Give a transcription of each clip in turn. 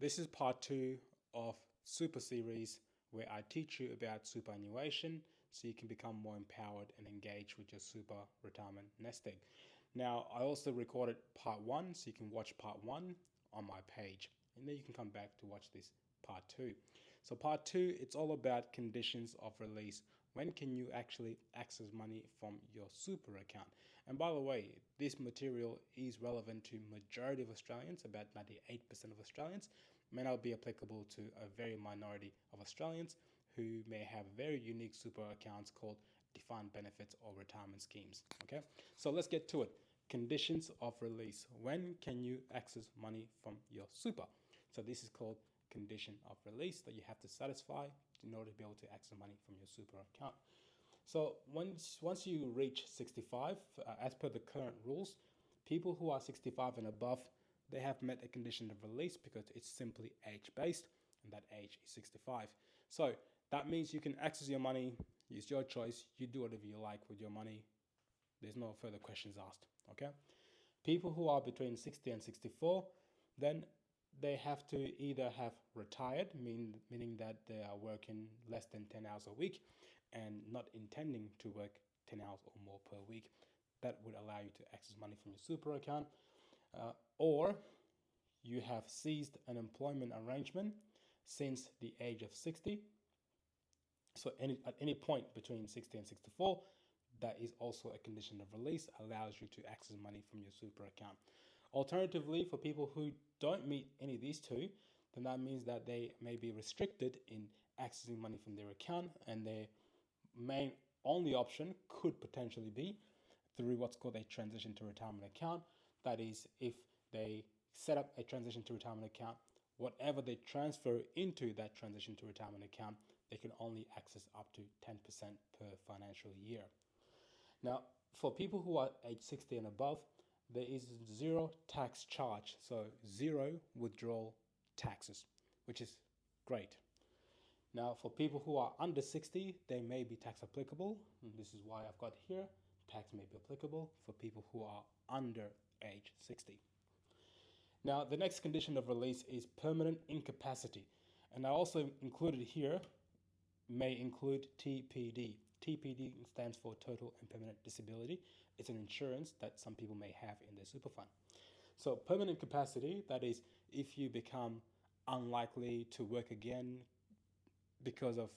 this is part 2 of Super Series where I teach you about superannuation so you can become more empowered and engaged with your super retirement nest egg. Now, I also recorded part 1 so you can watch part 1 on my page and then you can come back to watch this part 2. So part 2, it's all about conditions of release. When can you actually access money from your super account? And by the way, this material is relevant to majority of Australians, about 98% of Australians. May not be applicable to a very minority of Australians who may have very unique super accounts called defined benefits or retirement schemes. Okay, so let's get to it. Conditions of release. When can you access money from your super? So this is called condition of release that you have to satisfy in order to be able to access money from your super account. So once you reach 65, as per the current rules, people who are 65 and above, they have met a condition of release because it's simply age-based, and that age is 65. So that means you can access your money, it's your choice, you do whatever you like with your money. There's no further questions asked, okay? People who are between 60 and 64, then they have to either have retired, meaning that they are working less than 10 hours a week and not intending to work 10 hours or more per week. That would allow you to access money from your super account. Or you have ceased an employment arrangement since the age of 60. So at any point between 60 and 64, that is also a condition of release, allows you to access money from your super account. Alternatively, for people who don't meet any of these two, then that means that they may be restricted in accessing money from their account, and their main only option could potentially be through what's called a transition to retirement account. That is, if they set up a transition to retirement account, whatever they transfer into that transition to retirement account, they can only access up to 10% per financial year. Now, for people who are age 60 and above, there is zero tax charge, so zero withdrawal taxes, which is great. Now, for people who are under 60, they may be tax applicable. And this is why I've got here, tax may be applicable for people who are under age 60. Now, the next condition of release is permanent incapacity. And I also included here, may include TPD. TPD stands for total and permanent disability. It's an insurance that some people may have in their super fund. So permanent incapacity, that is if you become unlikely to work again because of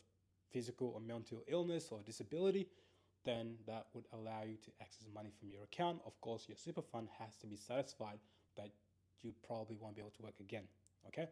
physical or mental illness or disability, then that would allow you to access money from your account. Of course, your super fund has to be satisfied that you probably won't be able to work again, okay?